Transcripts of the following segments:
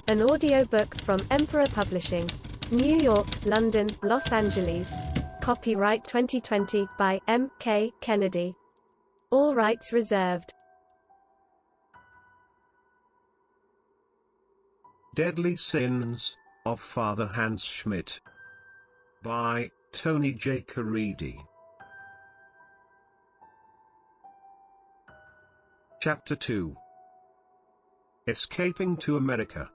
An audiobook from Emperor Publishing. New York, London, Los Angeles. Copyright 2020 by M. K. Kennedy. All rights reserved. Deadly Sins of Father Hans Schmidt by Tony J. Caridi. Chapter 2. Escaping to America.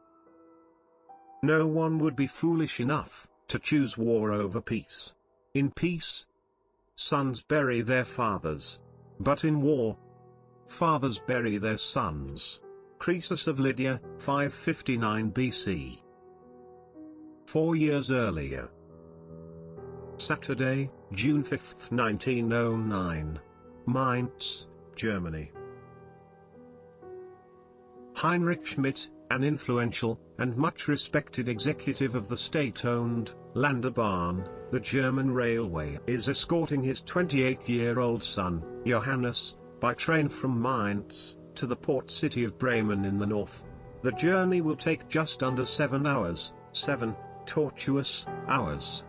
No one would be foolish enough to choose war over peace. In peace, sons bury their fathers, but in war, fathers bury their sons. Croesus of Lydia, 559 BC. 4 years earlier. Saturday, June 5, 1909. Mainz, Germany. Heinrich Schmidt, an influential and much respected executive of the state-owned Landebahn, the German railway, is escorting his 28-year-old son, Johannes, by train from Mainz to the port city of Bremen in the north. The journey will take just under 7 hours, 7 tortuous hours.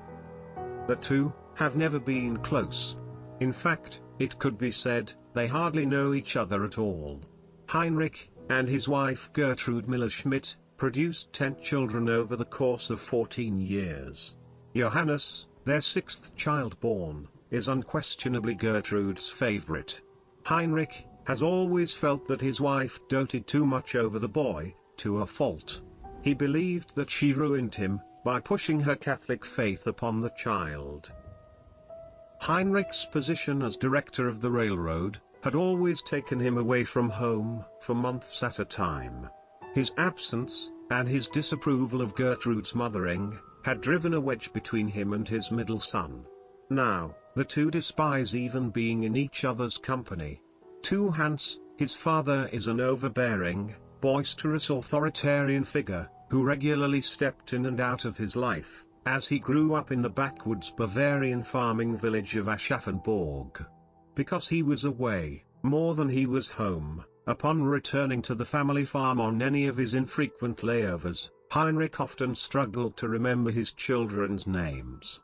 The two have never been close. In fact, it could be said, they hardly know each other at all. Heinrich and his wife Gertrude Müller Schmidt produced 10 children over the course of 14 years. Johannes, their 6th child born, is unquestionably Gertrude's favorite. Heinrich has always felt that his wife doted too much over the boy, to a fault. He believed that she ruined him by pushing her Catholic faith upon the child. Heinrich's position as director of the railroad had always taken him away from home for months at a time. His absence, and his disapproval of Gertrude's mothering, had driven a wedge between him and his middle son. Now, the two despise even being in each other's company. To Hans, his father is an overbearing, boisterous authoritarian figure, who regularly stepped in and out of his life, as he grew up in the backwoods Bavarian farming village of Aschaffenburg. Because he was away, more than he was home, upon returning to the family farm on any of his infrequent layovers, Heinrich often struggled to remember his children's names.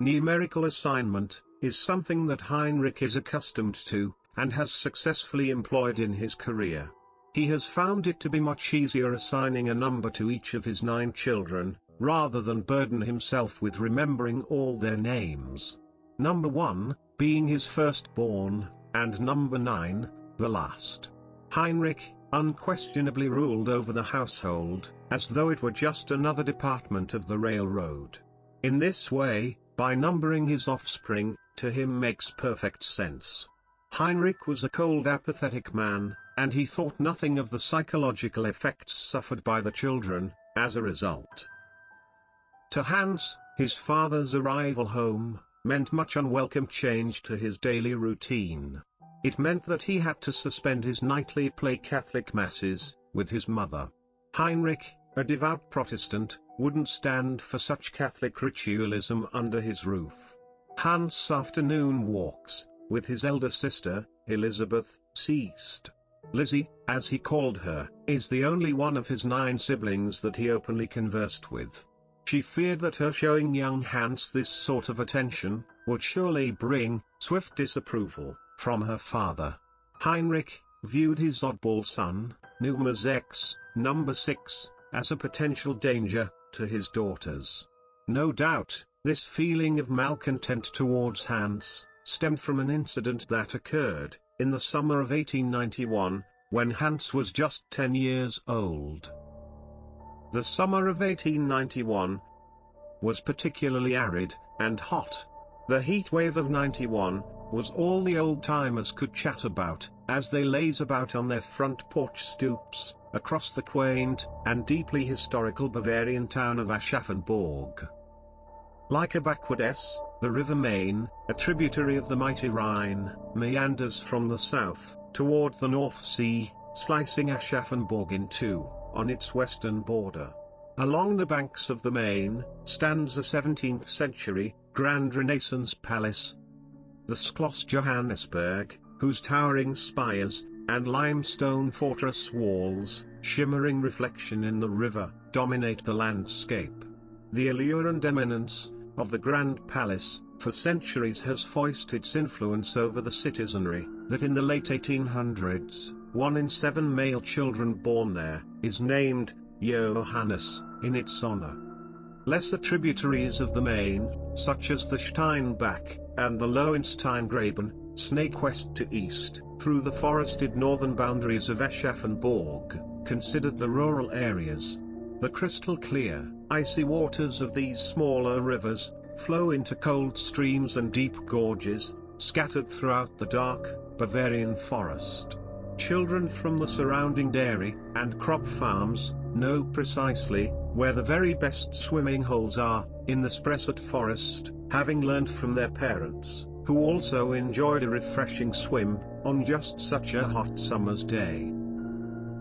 Numerical assignment is something that Heinrich is accustomed to, and has successfully employed in his career. He has found it to be much easier assigning a number to each of his 9 children, rather than burden himself with remembering all their names. Number 1, being his firstborn, and number 9, the last. Heinrich unquestionably ruled over the household, as though it were just another department of the railroad. In this way, by numbering his offspring, to him makes perfect sense. Heinrich was a cold, apathetic man, and he thought nothing of the psychological effects suffered by the children, as a result. To Hans, his father's arrival home meant much unwelcome change to his daily routine. It meant that he had to suspend his nightly play Catholic masses with his mother. Heinrich, a devout Protestant, wouldn't stand for such Catholic ritualism under his roof. Hans' afternoon walks with his elder sister, Elizabeth, ceased. Lizzie, as he called her, is the only one of his 9 siblings that he openly conversed with. She feared that her showing young Hans this sort of attention would surely bring swift disapproval from her father. Heinrich viewed his oddball son, Nummer 6, number 6, as a potential danger to his daughters. No doubt, this feeling of malcontent towards Hans stemmed from an incident that occurred in the summer of 1891, when Hans was just 10 years old. The summer of 1891 was particularly arid and hot. The heat wave of 91 was all the old-timers could chat about, as they laze about on their front porch stoops, across the quaint and deeply historical Bavarian town of Aschaffenburg. Like a backwardess, the River Main, a tributary of the mighty Rhine, meanders from the south toward the North Sea, slicing Aschaffenburg in two on its western border. Along the banks of the Main stands a 17th-century Grand Renaissance palace, the Schloss Johannesburg, whose towering spires and limestone fortress walls, shimmering reflection in the river, dominate the landscape. The allure and eminence of the Grand Palace for centuries has foisted its influence over the citizenry, that in the late 1800s, 1 in 7 male children born there is named Johannes in its honor. Lesser tributaries of the Main, such as the Steinbach and the Lowensteingraben, snake west to east, through the forested northern boundaries of Aschaffenburg, considered the rural areas. The crystal-clear, icy waters of these smaller rivers flow into cold streams and deep gorges, scattered throughout the dark, Bavarian forest. Children from the surrounding dairy and crop farms know precisely where the very best swimming holes are in the Spessart forest, having learned from their parents, who also enjoyed a refreshing swim on just such a hot summer's day.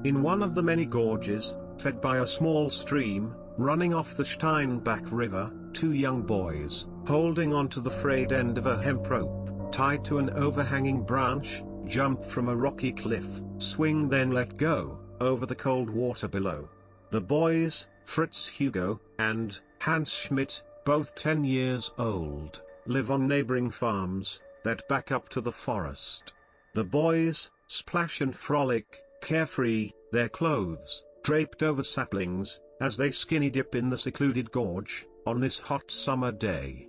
In one of the many gorges, fed by a small stream running off the Steinbach River, 2 young boys, holding onto the frayed end of a hemp rope tied to an overhanging branch, jump from a rocky cliff, swing then let go, over the cold water below. The boys, Fritz Hugo, and Hans Schmidt, both 10 years old, live on neighboring farms that back up to the forest. The boys splash and frolic, carefree, their clothes draped over saplings, as they skinny dip in the secluded gorge, on this hot summer day.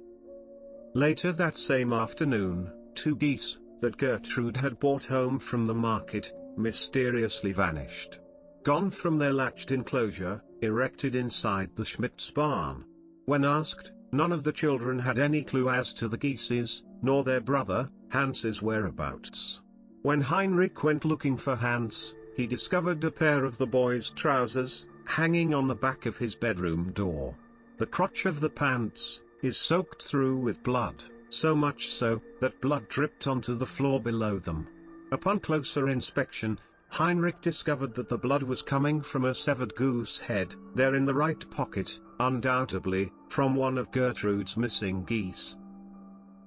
Later that same afternoon, 2 geese, that Gertrude had brought home from the market, mysteriously vanished. Gone from their latched enclosure, erected inside the Schmidt's barn. When asked, none of the children had any clue as to the geese's, nor their brother, Hans's whereabouts. When Heinrich went looking for Hans, he discovered a pair of the boy's trousers, hanging on the back of his bedroom door. The crotch of the pants is soaked through with blood, so much so, that blood dripped onto the floor below them. Upon closer inspection, Heinrich discovered that the blood was coming from a severed goose head, there in the right pocket, undoubtedly, from one of Gertrude's missing geese.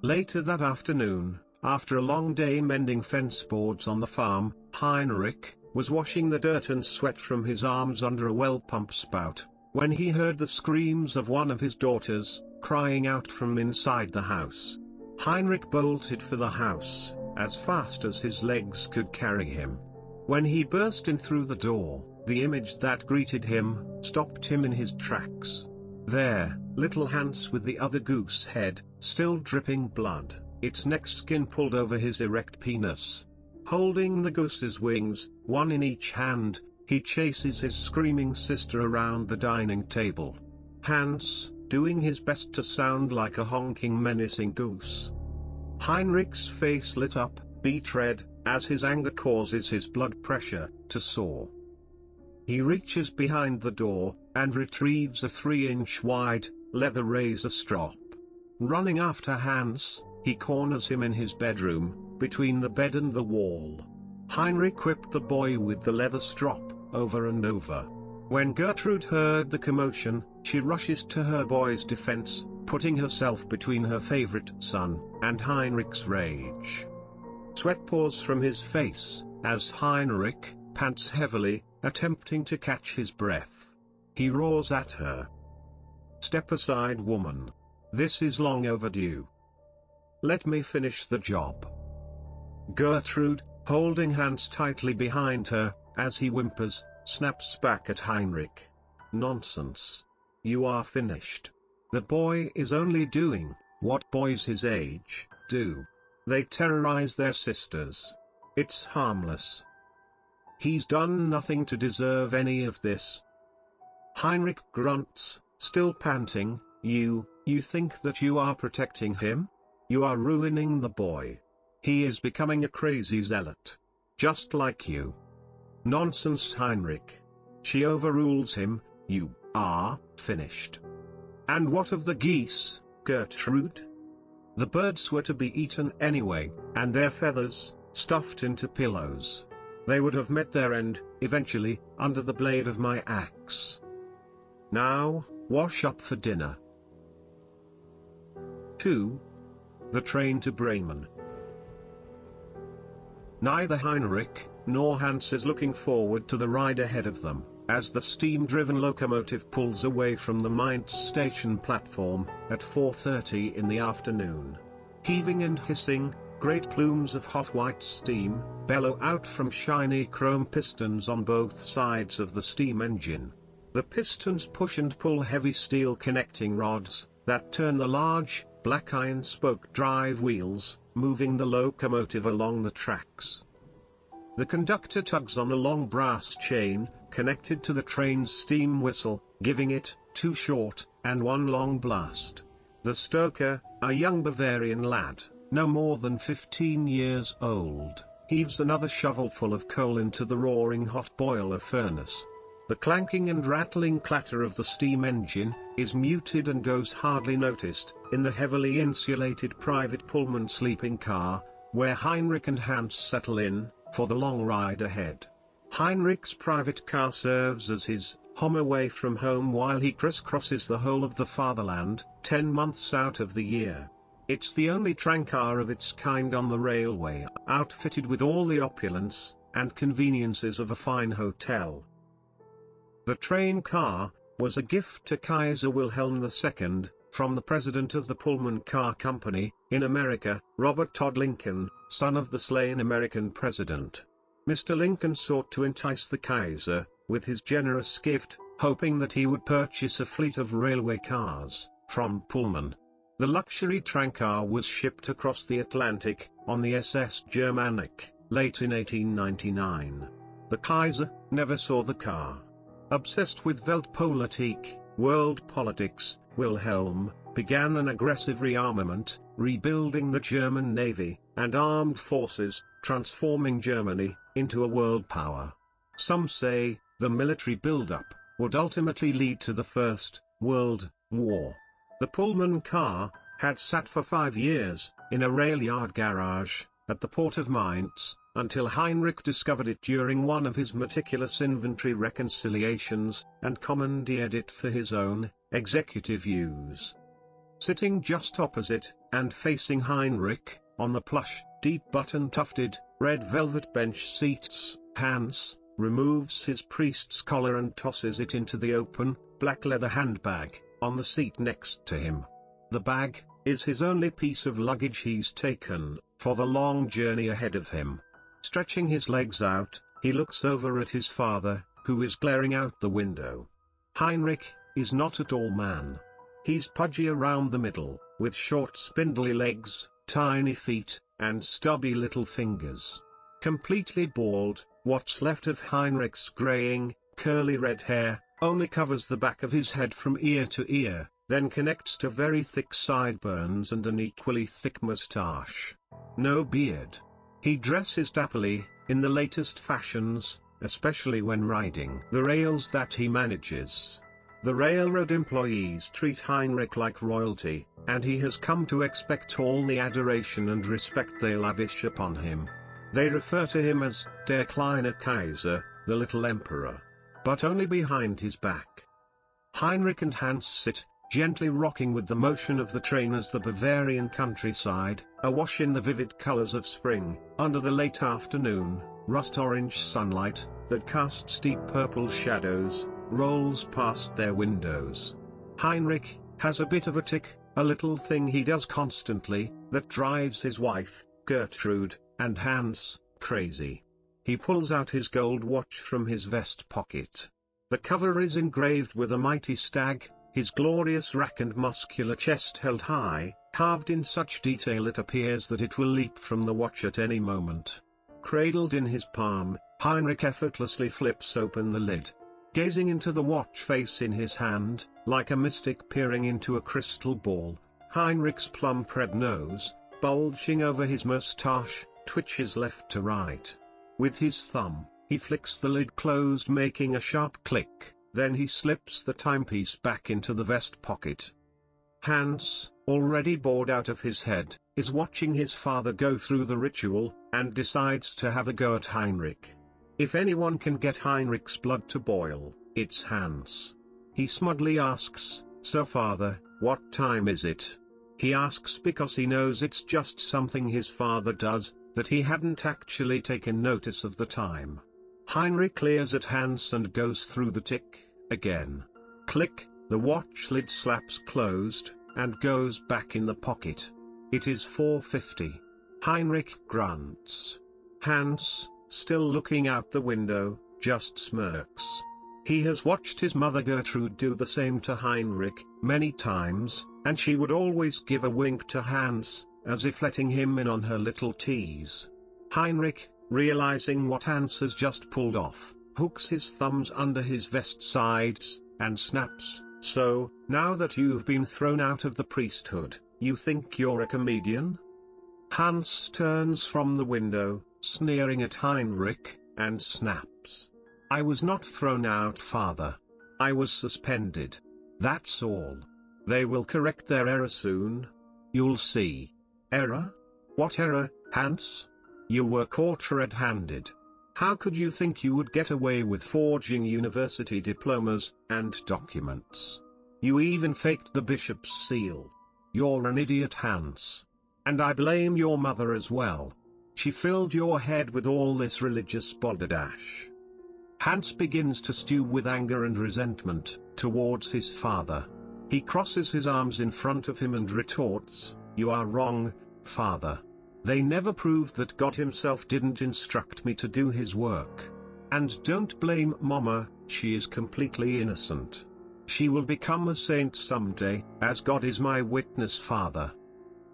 Later that afternoon, after a long day mending fence boards on the farm, Heinrich was washing the dirt and sweat from his arms under a well pump spout, when he heard the screams of one of his daughters, crying out from inside the house. Heinrich bolted for the house, as fast as his legs could carry him. When he burst in through the door, the image that greeted him stopped him in his tracks. There, little Hans with the other goose head, still dripping blood, its neck skin pulled over his erect penis. Holding the goose's wings, one in each hand, he chases his screaming sister around the dining table. Hans, doing his best to sound like a honking menacing goose. Heinrich's face lit up, beet red, as his anger causes his blood pressure to soar. He reaches behind the door, and retrieves a 3-inch wide, leather razor strop. Running after Hans, he corners him in his bedroom, between the bed and the wall. Heinrich whipped the boy with the leather strop, over and over. When Gertrude heard the commotion, she rushes to her boy's defense, putting herself between her favorite son and Heinrich's rage. Sweat pours from his face, as Heinrich pants heavily, attempting to catch his breath. He roars at her. "Step aside, woman. This is long overdue. Let me finish the job." Gertrude, holding Hans tightly behind her, as he whimpers, snaps back at Heinrich. "Nonsense. You are finished. The boy is only doing what boys his age do. They terrorize their sisters. It's harmless. He's done nothing to deserve any of this." Heinrich grunts, still panting. You think that you are protecting him? You are ruining the boy. He is becoming a crazy zealot. Just like you." "Nonsense, Heinrich." She overrules him. "You are finished." "And what of the geese, Gertrude?" The birds were to be eaten anyway, and their feathers, stuffed into pillows. They would have met their end, eventually, under the blade of my axe. Now, wash up for dinner. 2. The train to Bremen. Neither Heinrich nor Hans is looking forward to the ride ahead of them. as the steam-driven locomotive pulls away from the Mainz station platform at 4:30 in the afternoon. Heaving and hissing, great plumes of hot white steam bellow out from shiny chrome pistons on both sides of the steam engine. The pistons push and pull heavy steel connecting rods that turn the large, black iron spoke drive wheels, moving the locomotive along the tracks. The conductor tugs on a long brass chain, connected to the train's steam whistle, giving it 2 short and 1 long blast. The stoker, a young Bavarian lad, no more than 15 years old, heaves another shovelful of coal into the roaring hot boiler furnace. The clanking and rattling clatter of the steam engine is muted and goes hardly noticed in the heavily insulated private Pullman sleeping car, where Heinrich and Hans settle in for the long ride ahead. Heinrich's private car serves as his home away from home while he crisscrosses the whole of the fatherland, 10 months out of the year. It's the only tramcar of its kind on the railway, outfitted with all the opulence and conveniences of a fine hotel. The train car was a gift to Kaiser Wilhelm II, from the president of the Pullman Car Company, in America, Robert Todd Lincoln, son of the slain American president. Mr. Lincoln sought to entice the Kaiser with his generous gift, hoping that he would purchase a fleet of railway cars from Pullman. The luxury tramcar was shipped across the Atlantic on the SS Germanic, late in 1899. The Kaiser never saw the car. Obsessed with Weltpolitik, world politics, Wilhelm began an aggressive rearmament, rebuilding the German navy and armed forces, transforming Germany into a world power. Some say the military buildup would ultimately lead to the First World War. The Pullman car had sat for 5 years in a rail yard garage at the port of Mainz, until Heinrich discovered it during one of his meticulous inventory reconciliations, and commandeered it for his own executive use. Sitting just opposite, and facing Heinrich, on the plush, deep-button tufted, red velvet bench seats, Hans removes his priest's collar and tosses it into the open, black leather handbag on the seat next to him. The bag is his only piece of luggage he's taken for the long journey ahead of him. Stretching his legs out, he looks over at his father, who is glaring out the window. Heinrich is not a tall man. He's pudgy around the middle, with short spindly legs, tiny feet, and stubby little fingers. Completely bald, what's left of Heinrich's graying, curly red hair only covers the back of his head from ear to ear, then connects to very thick sideburns and an equally thick moustache. No beard. He dresses dapperly, in the latest fashions, especially when riding the rails that he manages. The railroad employees treat Heinrich like royalty, and he has come to expect all the adoration and respect they lavish upon him. They refer to him as Der kleine Kaiser, the little emperor. But only behind his back. Heinrich and Hans sit, gently rocking with the motion of the train as the Bavarian countryside, awash in the vivid colors of spring, under the late afternoon, rust-orange sunlight, that casts deep purple shadows, rolls past their windows. Heinrich has a bit of a tic, a little thing he does constantly, that drives his wife, Gertrude, and Hans, crazy. He pulls out his gold watch from his vest pocket. The cover is engraved with a mighty stag, his glorious rack and muscular chest held high, carved in such detail it appears that it will leap from the watch at any moment. Cradled in his palm, Heinrich effortlessly flips open the lid. Gazing into the watch face in his hand, like a mystic peering into a crystal ball, Heinrich's plump red nose, bulging over his moustache, twitches left to right. With his thumb, he flicks the lid closed, making a sharp click, then he slips the timepiece back into the vest pocket. Hans, already bored out of his head, is watching his father go through the ritual, and decides to have a go at Heinrich. If anyone can get Heinrich's blood to boil, it's Hans. He smugly asks, "So father, what time is it?" He asks because he knows it's just something his father does, that he hadn't actually taken notice of the time. Heinrich leers at Hans and goes through the tick, again. Click, the watch lid slaps closed, and goes back in the pocket. It is 4:50. Heinrich grunts. Hans, still looking out the window, just smirks. He has watched his mother Gertrude do the same to Heinrich, many times, and she would always give a wink to Hans, as if letting him in on her little tease. Heinrich, realizing what Hans has just pulled off, hooks his thumbs under his vest sides, and snaps, "So, now that you've been thrown out of the priesthood, you think you're a comedian?" Hans turns from the window, sneering at Heinrich, and snaps. "I was not thrown out, father. I was suspended. That's all. They will correct their error soon. You'll see." "Error? What error, Hans? You were caught red-handed. How could you think you would get away with forging university diplomas and documents? You even faked the bishop's seal. You're an idiot, Hans. And I blame your mother as well. She filled your head with all this religious balderdash." Hans begins to stew with anger and resentment towards his father. He crosses his arms in front of him and retorts, "You are wrong, father. They never proved that God himself didn't instruct me to do his work. And don't blame Mama, she is completely innocent. She will become a saint someday, as God is my witness, father."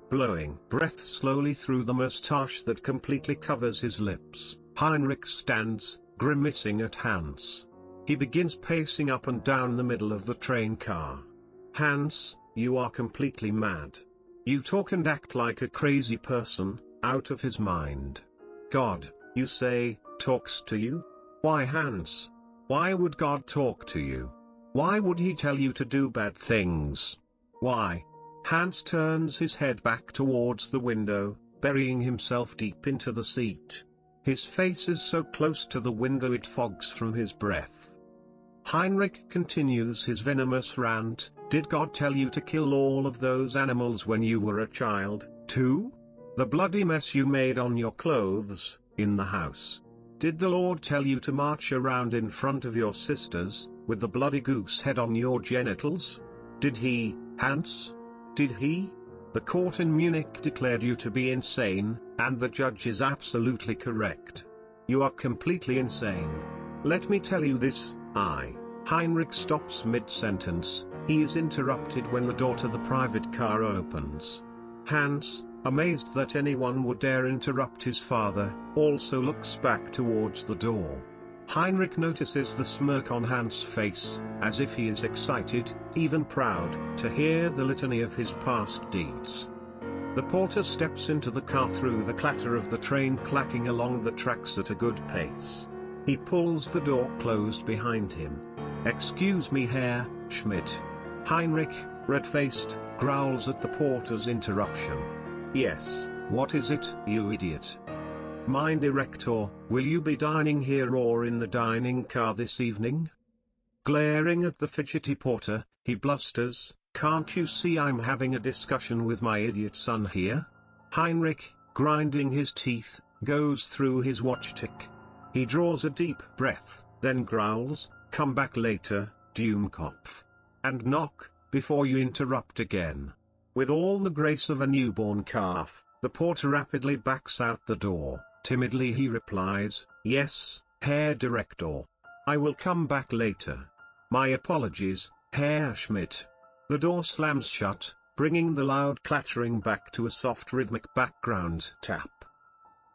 Blowing breath slowly through the moustache that completely covers his lips, Heinrich stands, grimacing at Hans. He begins pacing up and down the middle of the train car. "Hans, you are completely mad. You talk and act like a crazy person, out of his mind. God, you say, talks to you? Why, Hans? Why would God talk to you? Why would he tell you to do bad things? Why?" Hans turns his head back towards the window, burying himself deep into the seat. His face is so close to the window it fogs from his breath. Heinrich continues his venomous rant. "Did God tell you to kill all of those animals when you were a child, too? The bloody mess you made on your clothes, in the house. Did the Lord tell you to march around in front of your sisters, with the bloody goose head on your genitals? Did he, Hans? Did he? The court in Munich declared you to be insane, and the judge is absolutely correct. You are completely insane. Let me tell you this, Heinrich stops mid-sentence. He is interrupted when the door to the private car opens. Hans, amazed that anyone would dare interrupt his father, also looks back towards the door. Heinrich notices the smirk on Hans' face, as if he is excited, even proud, to hear the litany of his past deeds. The porter steps into the car through the clatter of the train clacking along the tracks at a good pace. He pulls the door closed behind him. "Excuse me, Herr Schmidt." Heinrich, red-faced, growls at the porter's interruption. "Yes, what is it, you idiot? Mein Director, will you be dining here or in the dining car this evening?" Glaring at the fidgety porter, he blusters, "Can't you see I'm having a discussion with my idiot son here?" Heinrich, grinding his teeth, goes through his watch tick. He draws a deep breath, then growls, "Come back later, Dummkopf. And knock, before you interrupt again." With all the grace of a newborn calf, the porter rapidly backs out the door. Timidly he replies, "Yes, Herr Director. I will come back later. My apologies, Herr Schmidt." The door slams shut, bringing the loud clattering back to a soft rhythmic background tap.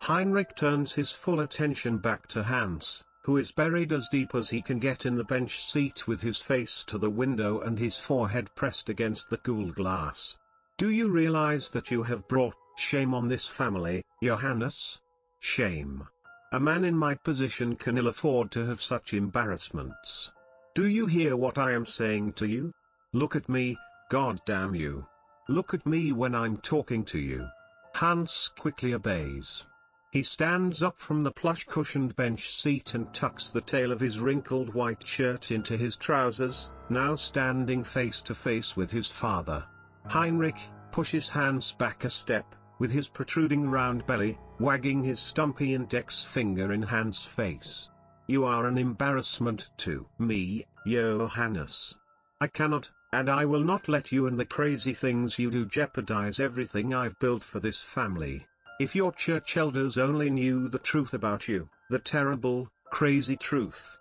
Heinrich turns his full attention back to Hans, who is buried as deep as he can get in the bench seat with his face to the window and his forehead pressed against the cool glass. "Do you realize that you have brought shame on this family, Johannes? Shame. A man in my position can ill afford to have such embarrassments. Do you hear what I am saying to you? Look at me, God damn you. Look at me when I'm talking to you." Hans quickly obeys. He stands up from the plush-cushioned bench seat and tucks the tail of his wrinkled white shirt into his trousers, now standing face to face with his father. Heinrich pushes Hans back a step, with his protruding round belly, wagging his stumpy index finger in Hans' face. you are an embarrassment to me, Johannes. I cannot, and I will not let you and the crazy things you do jeopardize everything I've built for this family. If your church elders only knew the truth about you, the terrible, crazy truth,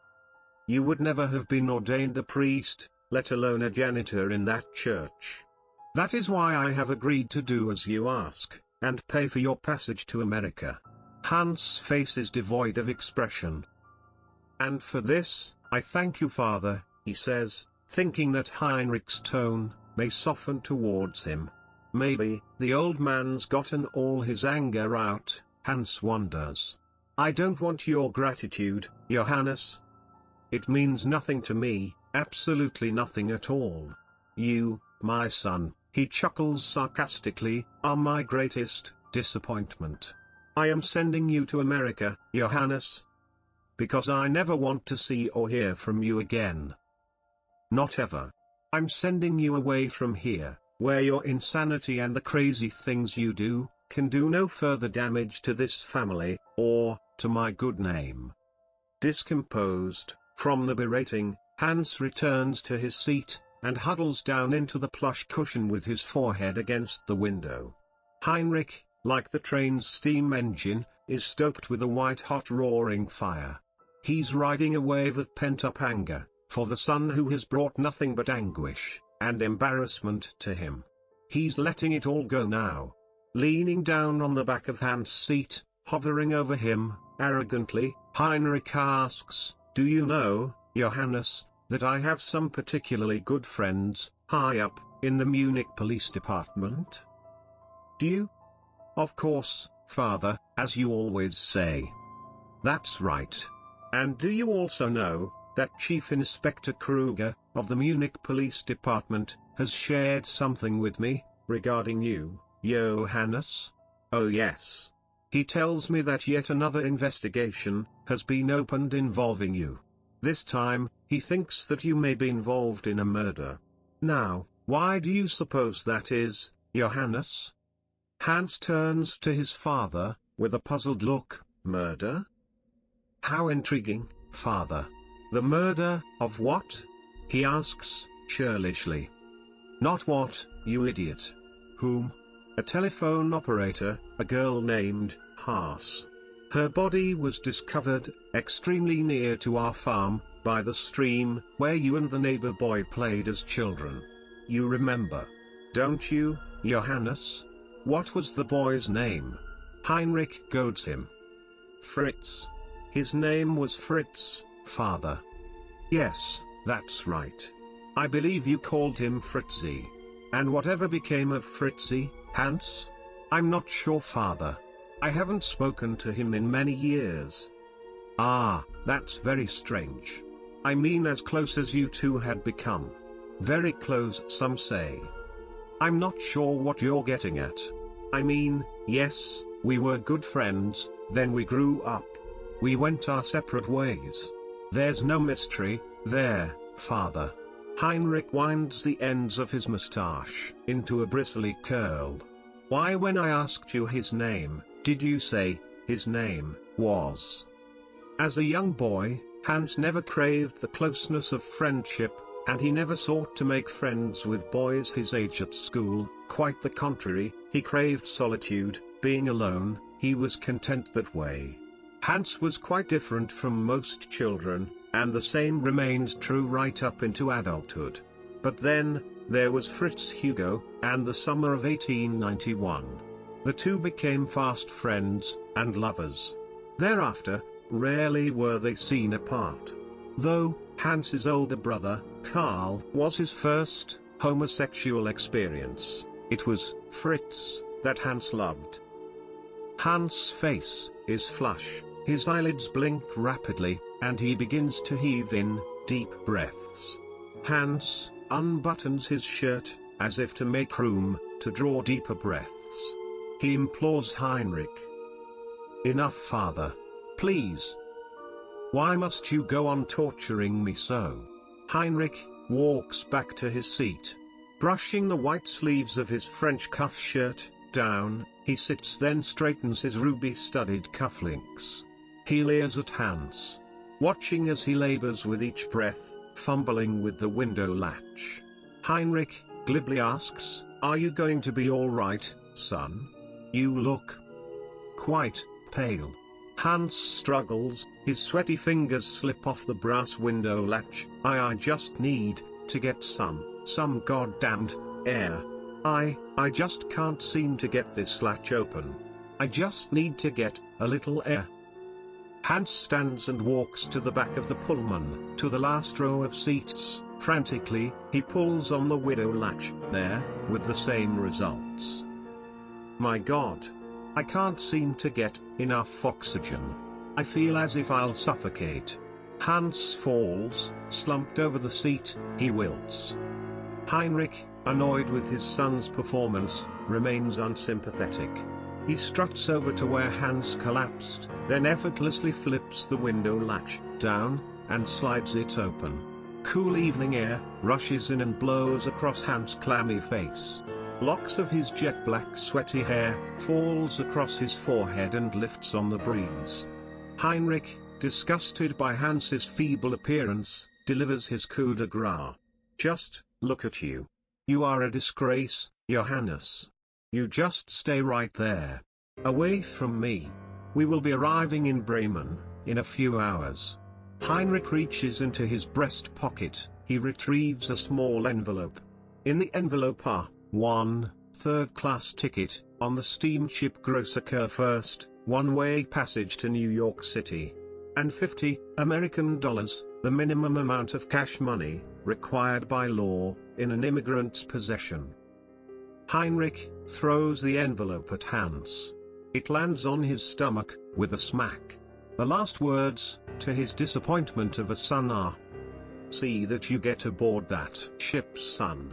you would never have been ordained a priest, let alone a janitor in that church. That is why I have agreed to do as you ask, and pay for your passage to America. Hans' face is devoid of expression. And for this, I thank you, Father, he says, thinking that Heinrichs' tone may soften towards him. Maybe the old man's gotten all his anger out, Hans wonders. I don't want your gratitude, Johannes. It means nothing to me, absolutely nothing at all. You, my son, he chuckles sarcastically, are my greatest disappointment. I am sending you to America, Johannes, because I never want to see or hear from you again. Not ever. I'm sending you away from here, where your insanity and the crazy things you do, can do no further damage to this family, or to my good name. Discomposed from the berating, Hans returns to his seat, and huddles down into the plush cushion with his forehead against the window. Heinrich, like the train's steam engine, is stoked with a white-hot roaring fire. He's riding a wave of pent-up anger, for the son who has brought nothing but anguish and embarrassment to him. He's letting it all go now. Leaning down on the back of Hans' seat, hovering over him, arrogantly, Heinrich asks, do you know, Johannes, that I have some particularly good friends, high up, in the Munich police department? Do you? Of course, Father, as you always say. That's right. And do you also know that Chief Inspector Kruger, of the Munich Police Department, has shared something with me, regarding you, Johannes? Oh yes. He tells me that yet another investigation has been opened involving you. This time, he thinks that you may be involved in a murder. Now, why do you suppose that is, Johannes? Hans turns to his father, with a puzzled look. Murder? How intriguing, Father. The murder of what? He asks, churlishly. Not what, you idiot. Whom? A telephone operator, a girl named Haas. Her body was discovered, extremely near to our farm, by the stream, where you and the neighbor boy played as children. You remember, don't you, Johannes? What was the boy's name? Heinrich goads him. Fritz. His name was Fritz, Father. Yes, that's right. I believe you called him Fritzy. And whatever became of Fritzy, Hans? I'm not sure, Father. I haven't spoken to him in many years. Ah, that's very strange. I mean, as close as you two had become. Very close, some say. I'm not sure what you're getting at. I mean, yes, we were good friends, then we grew up. We went our separate ways. There's no mystery there, Father. Heinrich winds the ends of his moustache into a bristly curl. Why, when I asked you his name, did you say his name was? As a young boy, Hans never craved the closeness of friendship, and he never sought to make friends with boys his age at school. Quite the contrary, he craved solitude, being alone. He was content that way. Hans was quite different from most children, and the same remained true right up into adulthood. But then, there was Fritz Hugo, and the summer of 1891. The two became fast friends, and lovers. Thereafter, rarely were they seen apart. Though, Hans's older brother, Karl, was his first homosexual experience, it was Fritz that Hans loved. Hans' face is flush. His eyelids blink rapidly, and he begins to heave in deep breaths. Hans unbuttons his shirt, as if to make room to draw deeper breaths. He implores Heinrich. Enough, Father. Please. Why must you go on torturing me so? Heinrich walks back to his seat. Brushing the white sleeves of his French cuff shirt down, he sits, then straightens his ruby-studded cufflinks. He leers at Hans. watching as he labors with each breath, fumbling with the window latch. Heinrich glibly asks, "Are you going to be all right, son? You look quite pale." Hans struggles, his sweaty fingers slip off the brass window latch. I just need to get some goddamned air. I just can't seem to get this latch open. I just need to get a little air." Hans stands and walks to the back of the Pullman, to the last row of seats. Frantically, he pulls on the window latch, there, with the same results. "My God! I can't seem to get enough oxygen. I feel as if I'll suffocate." Hans falls, slumped over the seat, he wilts. Heinrich, annoyed with his son's performance, remains unsympathetic. He struts over to where Hans collapsed, then effortlessly flips the window latch down, and slides it open. Cool evening air rushes in and blows across Hans' clammy face. Locks of his jet-black sweaty hair falls across his forehead and lifts on the breeze. Heinrich, disgusted by Hans's feeble appearance, delivers his coup de grace. "Just look at you. You are a disgrace, Johannes. You just stay right there. Away from me. We will be arriving in Bremen in a few hours." Heinrich reaches into his breast pocket, he retrieves a small envelope. In the envelope are 1 third-class ticket on the steamship Großer Kurfürst, one-way passage to New York City, and 50 American dollars, the minimum amount of cash money required by law in an immigrant's possession. Heinrich throws the envelope at Hans. It lands on his stomach with a smack. The last words, to his disappointment of a son, are, "See that you get aboard that ship, son.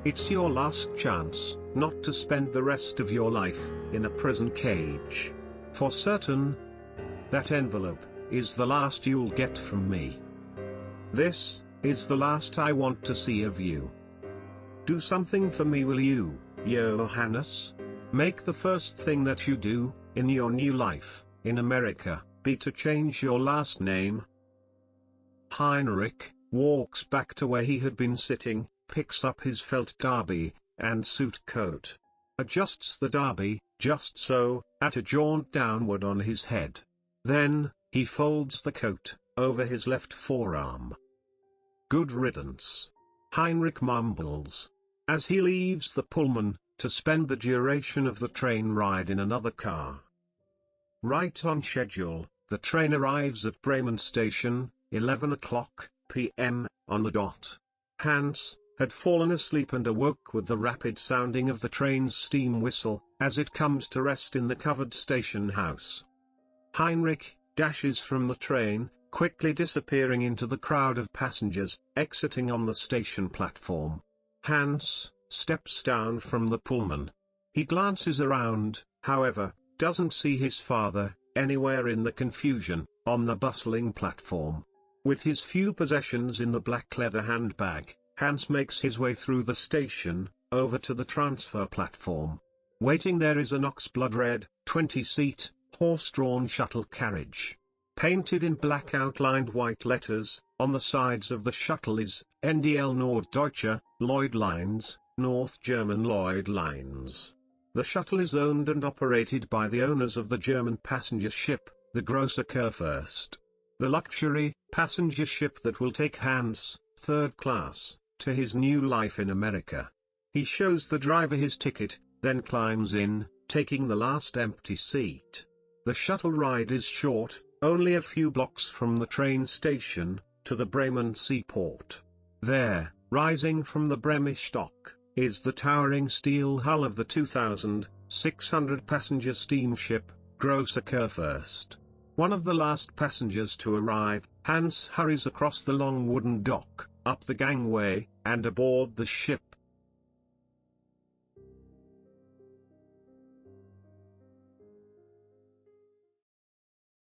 It's your last chance not to spend the rest of your life in a prison cage. For certain. That envelope is the last you'll get from me. This is the last I want to see of you. Do something for me, will you, Johannes? Make the first thing that you do in your new life in America be to change your last name." Heinrich walks back to where he had been sitting, picks up his felt derby and suit coat, adjusts the derby, just so, at a jaunt downward on his head. Then, he folds the coat over his left forearm. "Good riddance," Heinrich mumbles, as he leaves the Pullman, to spend the duration of the train ride in another car. Right on schedule, the train arrives at Bremen Station, 11 o'clock p.m., on the dot. Hans had fallen asleep and awoke with the rapid sounding of the train's steam whistle, as it comes to rest in the covered station house. Heinrich dashes from the train, quickly disappearing into the crowd of passengers, exiting on the station platform. Hans steps down from the Pullman. He glances around, however, doesn't see his father anywhere in the confusion on the bustling platform. With his few possessions in the black leather handbag, Hans makes his way through the station, over to the transfer platform. Waiting there is an ox-blood-red, 20-seat, horse-drawn shuttle carriage. Painted in black outlined white letters, on the sides of the shuttle is, NDL Norddeutsche, Lloyd Lines, North German Lloyd Lines. The shuttle is owned and operated by the owners of the German passenger ship, the Großer Kurfürst. The luxury passenger ship that will take Hans, third class, to his new life in America. He shows the driver his ticket, then climbs in, taking the last empty seat. The shuttle ride is short, only a few blocks from the train station, to the Bremen seaport. There, rising from the Bremisch dock, is the towering steel hull of the 2,600-passenger steamship, Großer Kurfürst. One of the last passengers to arrive, Hans hurries across the long wooden dock, up the gangway, and aboard the ship.